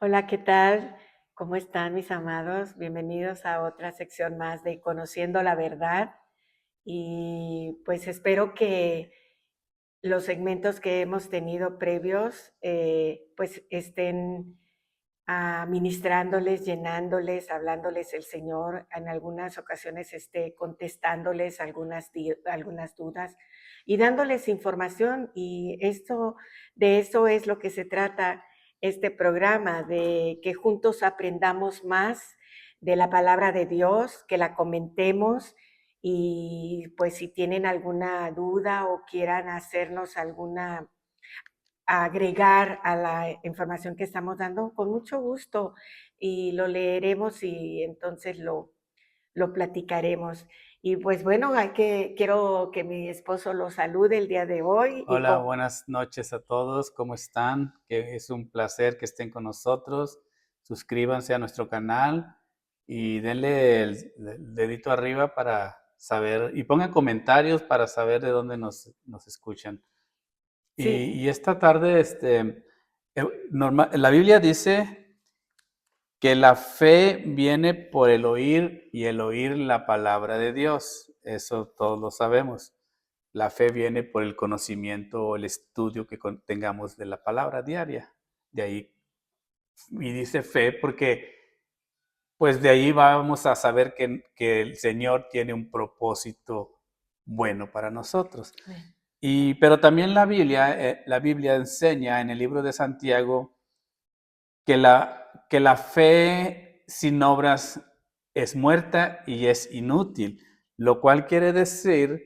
Hola, ¿qué tal? ¿Cómo están mis amados? Bienvenidos a otra sección más de Conociendo la Verdad. Y pues espero que los segmentos que hemos tenido previos pues estén ministrándoles, llenándoles, hablándoles el Señor. En algunas ocasiones esté contestándoles algunas dudas y dándoles información. Y de eso es lo que se trata este programa, de que juntos aprendamos más de la palabra de Dios, que la comentemos y pues si tienen alguna duda o quieran hacernos alguna agregar a la información que estamos dando, con mucho gusto y lo leeremos y entonces lo platicaremos. Y pues bueno, quiero que mi esposo lo salude el día de hoy y Hola, buenas noches a todos. ¿Cómo están? Que es un placer que estén con nosotros. Suscríbanse a nuestro canal y denle el dedito arriba para saber y pongan comentarios para saber de dónde nos escuchan. sí, Y esta tarde, la Biblia dice que la fe viene por el oír y el oír la palabra de Dios. Eso todos lo sabemos. La fe viene por el conocimiento o el estudio que tengamos de la palabra diaria. De ahí, y dice fe porque pues de ahí vamos a saber que el Señor tiene un propósito bueno para nosotros. Pero también la Biblia enseña en el libro de Santiago que la fe sin obras es muerta y es inútil, lo cual quiere decir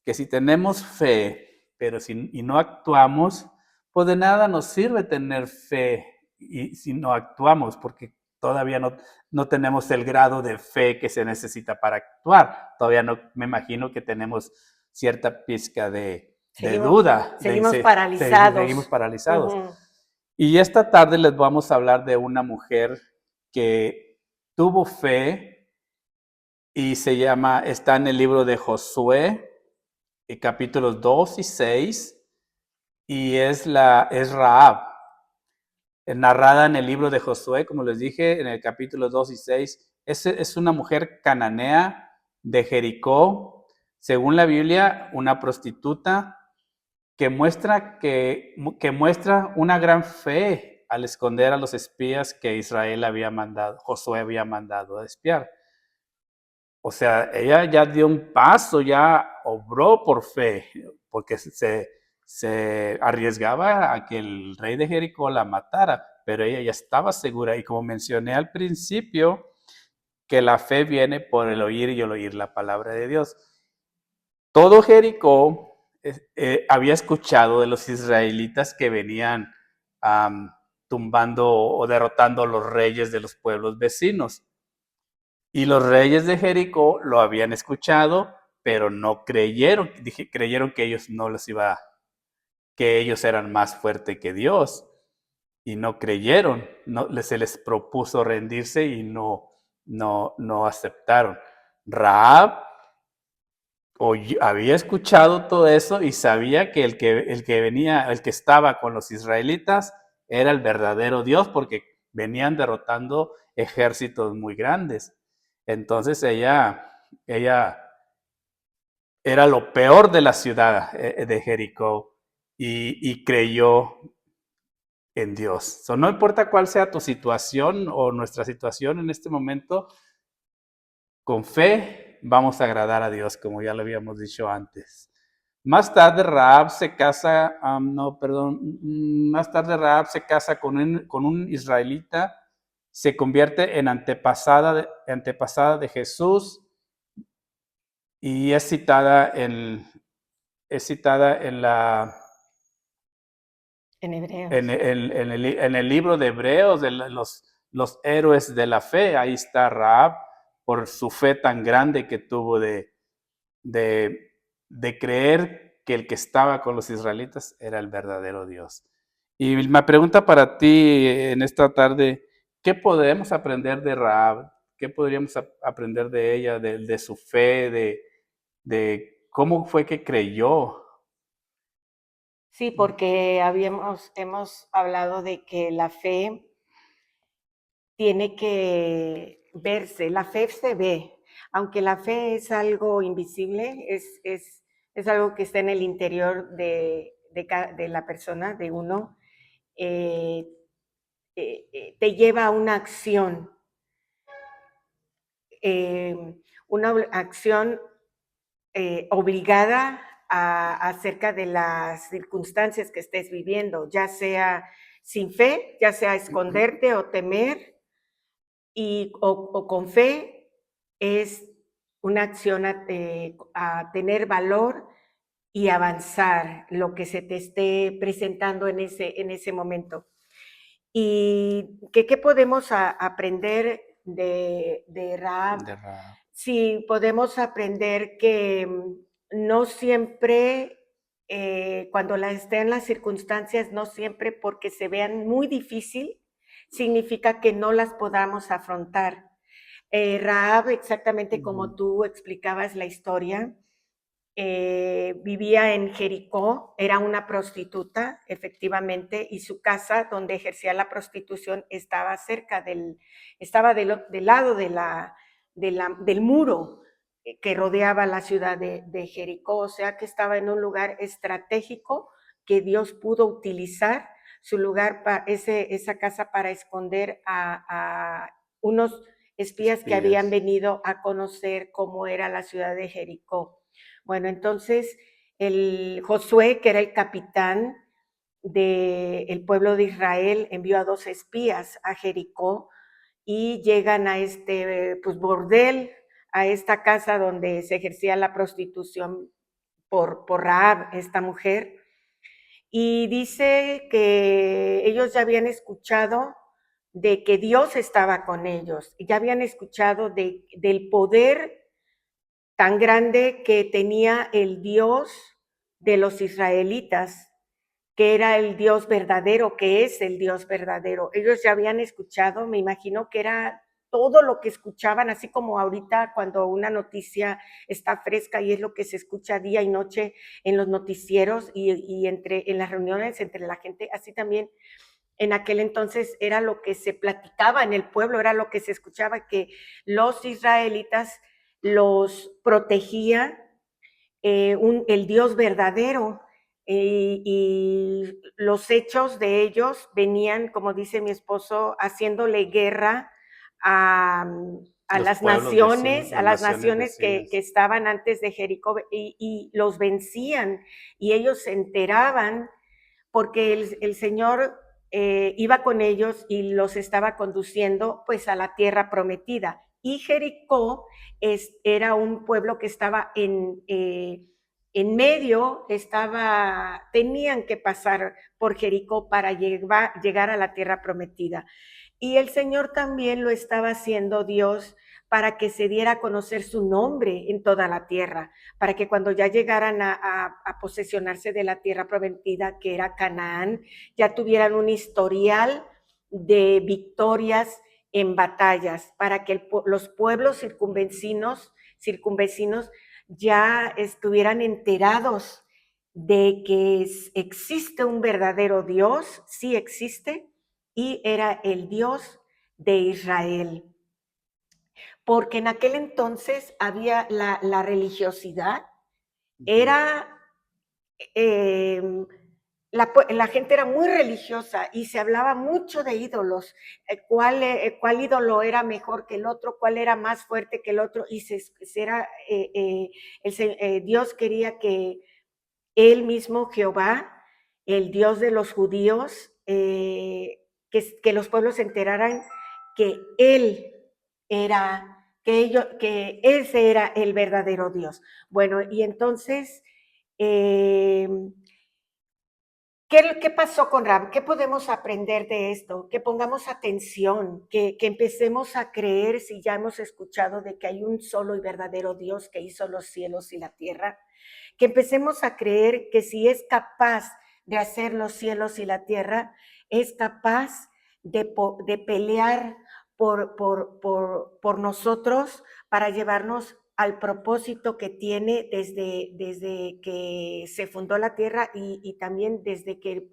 que si tenemos fe, y no actuamos, pues de nada nos sirve tener fe y si no actuamos, porque todavía no tenemos el grado de fe que se necesita para actuar. Todavía no, me imagino que tenemos cierta pizca de seguimos, duda, seguimos seguimos paralizados. paralizados. Ujú. Y esta tarde les vamos a hablar de una mujer que tuvo fe y está en el libro de Josué, capítulos 2 y 6, y es Rahab, narrada en el libro de Josué, como les dije, en el capítulo 2 y 6. Es una mujer cananea de Jericó, según la Biblia, una prostituta que muestra una gran fe al esconder a los espías que Israel había mandado, Josué había mandado a espiar. O sea, ella ya dio un paso, ya obró por fe, porque se arriesgaba a que el rey de Jericó la matara, pero ella ya estaba segura. Y como mencioné al principio, que la fe viene por el oír y el oír la palabra de Dios. Todo Jericó había escuchado de los israelitas que venían tumbando o derrotando a los reyes de los pueblos vecinos. Y los reyes de Jericó lo habían escuchado, pero no creyeron. Creyeron que ellos no les iba, que ellos eran más fuertes que Dios. Y no creyeron. Se les propuso rendirse y no aceptaron. Rahab había escuchado todo eso y sabía que el que estaba con los israelitas era el verdadero Dios porque venían derrotando ejércitos muy grandes. Entonces ella era lo peor de la ciudad de Jericó y creyó en Dios. No importa cuál sea tu situación o nuestra situación en este momento, con fe vamos a agradar a Dios, como ya lo habíamos dicho antes. Más tarde Rahab se casa, no, perdón, más tarde Rahab se casa con un israelita, se convierte en antepasada de Jesús y es citada En Hebreos. en el libro de Hebreos, de los héroes de la fe. Ahí está Rahab por su fe tan grande que tuvo de, de creer que el que estaba con los israelitas era el verdadero Dios. Y mi pregunta para ti en esta tarde, ¿qué podemos aprender de Rahab? ¿Qué podríamos aprender de ella, de su fe, de cómo fue que creyó? Sí, porque hemos hablado de que la fe tiene que verse. La fe se ve, aunque la fe es algo invisible, es algo que está en el interior de la persona, de uno, te lleva a una acción obligada acerca de las circunstancias que estés viviendo, ya sea sin fe, ya sea esconderte o temer, o con fe es una acción a tener valor y avanzar lo que se te esté presentando en ese momento. ¿Y qué podemos aprender de Rahab? De Rahab. Sí, podemos aprender que no siempre, cuando estén las circunstancias, no siempre porque se vean muy difícil, significa que no las podamos afrontar. Rahab, exactamente como tú explicabas la historia, vivía en Jericó, era una prostituta, efectivamente, y su casa donde ejercía la prostitución estaba estaba del lado del muro que rodeaba la ciudad de Jericó, o sea que estaba en un lugar estratégico que Dios pudo utilizar su lugar, esa casa para esconder a unos espías que habían venido a conocer cómo era la ciudad de Jericó. Bueno, entonces el Josué, que era el capitán del pueblo de Israel, envió a 2 espías a Jericó y llegan a pues, bordel, a esta casa donde se ejercía la prostitución por Rahab, esta mujer, y dice que ellos ya habían escuchado de que Dios estaba con ellos, ya habían escuchado del poder tan grande que tenía el Dios de los israelitas, que era el Dios verdadero, que es el Dios verdadero. Ellos ya habían escuchado, me imagino que era todo lo que escuchaban, así como ahorita cuando una noticia está fresca y es lo que se escucha día y noche en los noticieros y en las reuniones entre la gente, así también en aquel entonces era lo que se platicaba en el pueblo, era lo que se escuchaba, que los israelitas los protegía el Dios verdadero, y los hechos de ellos venían, como dice mi esposo, haciéndole guerra a, las naciones, a las naciones que estaban antes de Jericó, y los vencían, y ellos se enteraban porque el Señor iba con ellos y los estaba conduciendo pues a la tierra prometida. Y Jericó era un pueblo que estaba en medio, tenían que pasar por Jericó para llegar a la tierra prometida. Y el Señor también lo estaba haciendo Dios para que se diera a conocer su nombre en toda la tierra, para que cuando ya llegaran a posesionarse de la tierra prometida, que era Canaán, ya tuvieran un historial de victorias en batallas, para que los pueblos circunvecinos ya estuvieran enterados de que existe un verdadero Dios, sí existe, y era el Dios de Israel. Porque en aquel entonces había la religiosidad, era, la gente era muy religiosa y se hablaba mucho de ídolos, cuál ídolo era mejor que el otro, cuál era más fuerte que el otro, y Dios quería que él mismo, Jehová, el Dios de los judíos, que los pueblos se enteraran que él era, que ese era el verdadero Dios. Bueno, y entonces, ¿qué pasó con Rahab? ¿Qué podemos aprender de esto? Que pongamos atención, que empecemos a creer, si ya hemos escuchado de que hay un solo y verdadero Dios que hizo los cielos y la tierra, que empecemos a creer que si es capaz de hacer los cielos y la tierra, es capaz de pelear por nosotros para llevarnos al propósito que tiene desde que se fundó la tierra y también desde que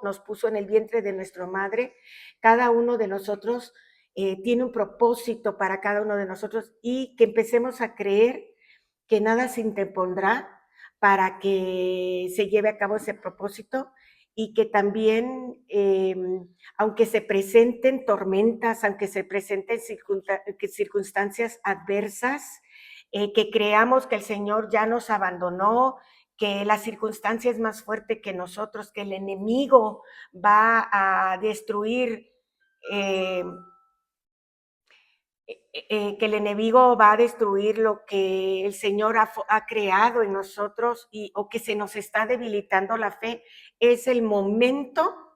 nos puso en el vientre de nuestra madre. Cada uno de nosotros tiene un propósito para cada uno de nosotros y que empecemos a creer que nada se interpondrá para que se lleve a cabo ese propósito y que también, aunque se presenten tormentas, aunque se presenten circunstancias adversas, que creamos que el Señor ya nos abandonó, que la circunstancia es más fuerte que nosotros, que el enemigo va a destruir, que el enemigo va a destruir lo que el Señor ha creado en nosotros o que se nos está debilitando la fe, es el momento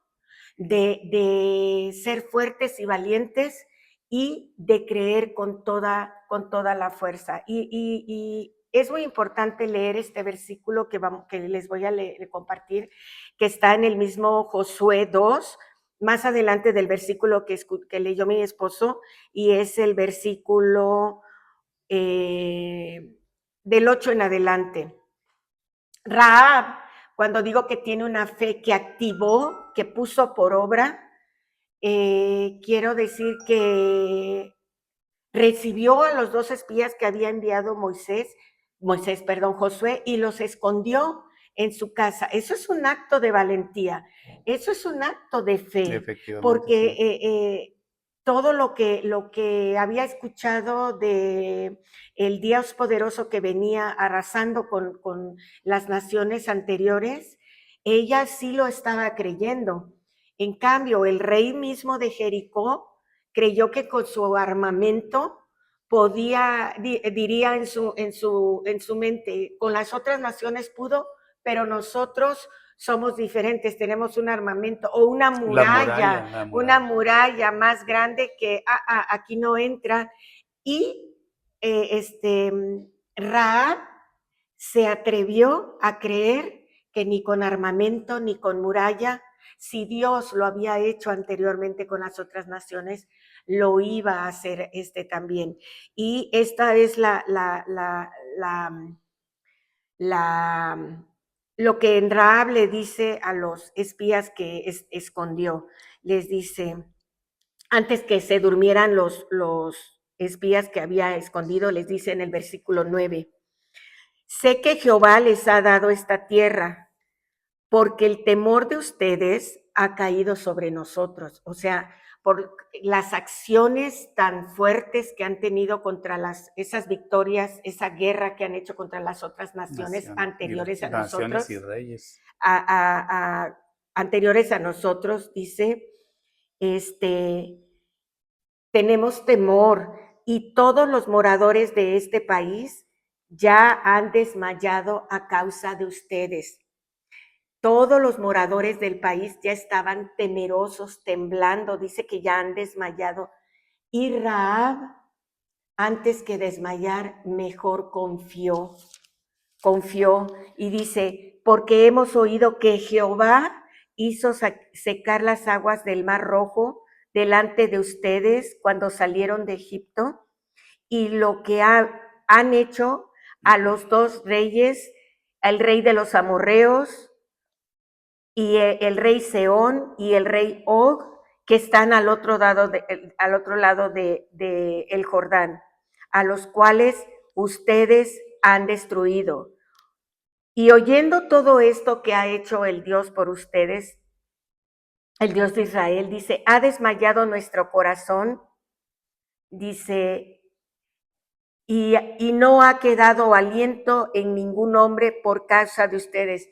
de ser fuertes y valientes y de creer con toda la fuerza. Y es muy importante leer este versículo que les voy a compartir, que está en el mismo Josué 2, más adelante del versículo que leyó mi esposo, y es el versículo del 8 en adelante. Rahab, cuando digo que tiene una fe que activó, que puso por obra, quiero decir que recibió a los 2 espías que había enviado Josué, y los escondió en su casa. Eso es un acto de valentía, eso es un acto de fe, porque sí. Todo lo que había escuchado de el Dios poderoso que venía arrasando con las naciones anteriores, ella sí lo estaba creyendo. En cambio, el rey mismo de Jericó creyó que con su armamento podía, diría en su mente, con las otras naciones pudo, pero nosotros somos diferentes, tenemos un armamento o una muralla más grande que aquí no entra. Y Rahab se atrevió a creer que ni con armamento ni con muralla, si Dios lo había hecho anteriormente con las otras naciones, lo iba a hacer también. Y esta es lo que Rahab le dice a los espías que escondió. Les dice, antes que se durmieran los espías que había escondido, les dice en el versículo 9, sé que Jehová les ha dado esta tierra, porque el temor de ustedes ha caído sobre nosotros. O sea, por las acciones tan fuertes que han tenido contra esas victorias, esa guerra que han hecho contra las otras naciones anteriores a nosotros. Naciones y reyes. Anteriores a nosotros, dice, tenemos temor y todos los moradores de este país ya han desmayado a causa de ustedes. Todos los moradores del país ya estaban temerosos, temblando, dice que ya han desmayado. Y Rahab, antes que desmayar, mejor confió y dice, porque hemos oído que Jehová hizo secar las aguas del Mar Rojo delante de ustedes cuando salieron de Egipto, y lo que han hecho a los 2 reyes, al rey de los amorreos y el rey Seón y el rey Og, que están al otro lado de el Jordán, a los cuales ustedes han destruido. Y oyendo todo esto que ha hecho el Dios por ustedes, el Dios de Israel, dice, ha desmayado nuestro corazón, dice, y no ha quedado aliento en ningún hombre por causa de ustedes,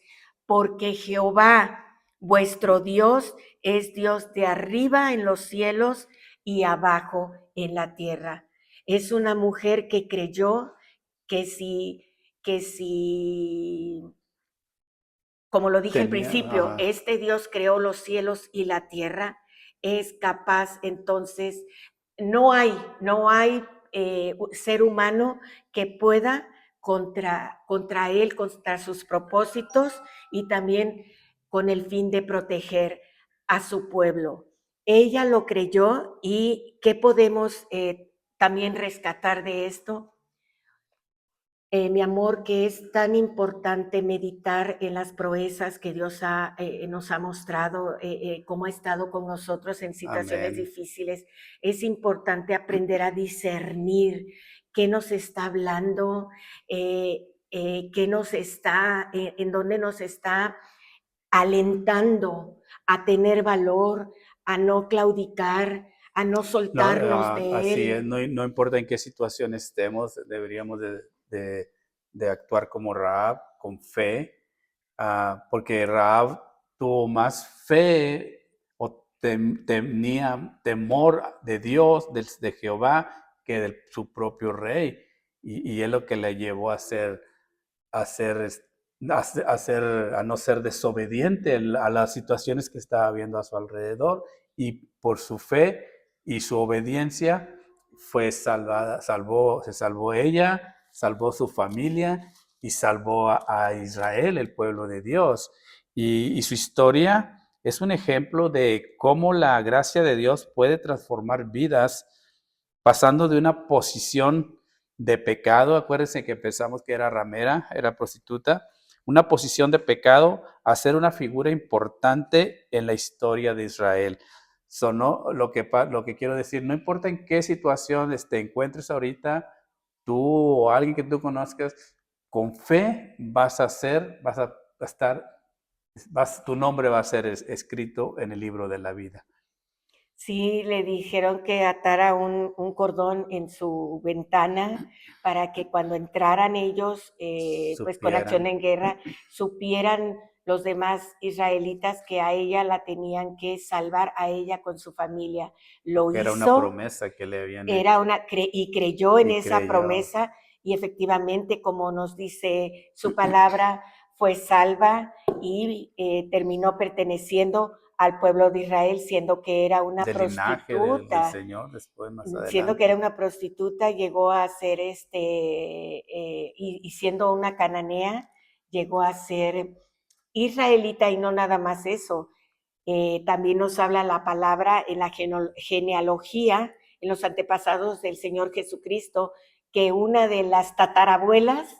porque Jehová, vuestro Dios, es Dios de arriba en los cielos y abajo en la tierra. Es una mujer que creyó que si como lo dije al principio, este Dios creó los cielos y la tierra, es capaz, entonces, no hay ser humano que pueda contra él, contra sus propósitos y también con el fin de proteger a su pueblo. Ella lo creyó. ¿Y qué podemos también rescatar de esto? mi amor, que es tan importante meditar en las proezas que Dios nos ha mostrado, cómo ha estado con nosotros en situaciones Amén. difíciles. Es importante aprender a discernir qué nos está hablando, qué nos está, en dónde nos está alentando a tener valor, a no claudicar, a no No, soltarnos de así es, Él. no importa en qué situación estemos, deberíamos de actuar como Rahab, con fe, porque Rahab tuvo más fe o tenía temor de Dios, de Jehová, que de su propio rey. Y es lo que le llevó a ser, a no ser desobediente a las situaciones que estaba viendo a su alrededor. Y por su fe y su obediencia fue salvada, se salvó ella, salvó su familia y salvó a Israel, el pueblo de Dios. Y su historia es un ejemplo de cómo la gracia de Dios puede transformar vidas pasando de una posición de pecado, acuérdense que pensamos que era ramera, era prostituta, una posición de pecado a ser una figura importante en la historia de Israel. ¿No? Lo que quiero decir, no importa en qué situación te encuentres ahorita, tú o alguien que tú conozcas, con fe vas a estar, tu nombre va a ser escrito en el libro de la vida. Sí, le dijeron que atara un cordón en su ventana para que cuando entraran ellos, pues con acción Supieran en guerra, supieran los demás israelitas que a ella la tenían que salvar, a ella con su familia. Lo que era una hizo, promesa que le habían hecho y creyó en y esa creyó. promesa, y efectivamente, como nos dice su palabra, fue salva y terminó perteneciendo al pueblo de Israel, siendo que era una Del linaje del prostituta. Señor después, más Siendo que era adelante. una prostituta, llegó a ser y siendo una cananea, llegó a ser israelita, y no nada más eso. También nos habla la palabra en la genealogía, en los antepasados del Señor Jesucristo, que una de las tatarabuelas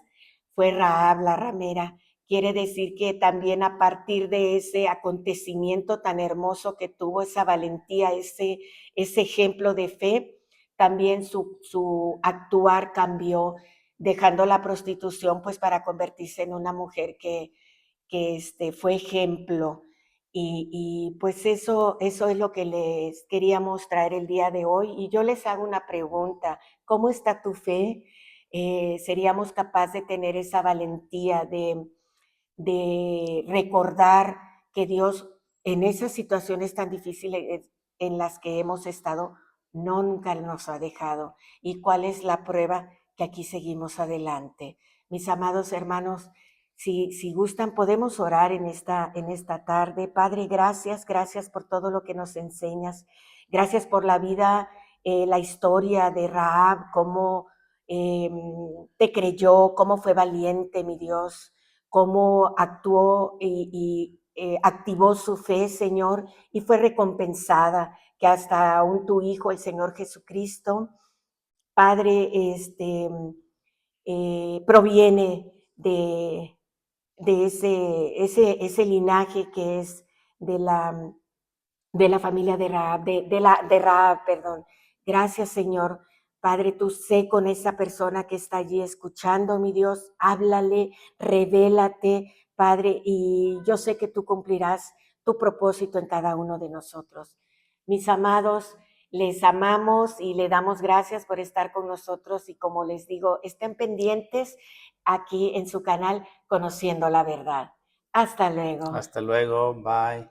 fue Rahab la ramera. Quiere decir que también a partir de ese acontecimiento tan hermoso que tuvo, esa valentía, ese ejemplo de fe, también su actuar cambió, dejando la prostitución pues para convertirse en una mujer que fue ejemplo. Pues eso es lo que les queríamos traer el día de hoy. Y yo les hago una pregunta: ¿cómo está tu fe? ¿Seríamos capaces de tener esa valentía de recordar que Dios en esas situaciones tan difíciles en las que hemos estado nunca nos ha dejado? ¿Y cuál es la prueba? Que aquí seguimos adelante. Mis amados hermanos, si gustan, podemos orar en esta tarde. Padre, gracias por todo lo que nos enseñas. Gracias por la vida, la historia de Rahab, cómo te creyó, cómo fue valiente, mi Dios, cómo actuó y activó su fe, Señor, y fue recompensada, que hasta aún tu Hijo, el Señor Jesucristo, Padre, proviene de ese linaje que es de la familia de Rahab, de Rahab, perdón. Gracias, Señor. Padre, tú sé con esa persona que está allí escuchando, mi Dios, háblale, revélate, Padre, y yo sé que tú cumplirás tu propósito en cada uno de nosotros. Mis amados, les amamos y le damos gracias por estar con nosotros, y como les digo, estén pendientes aquí en su canal Conociendo la Verdad. Hasta luego. Hasta luego, bye.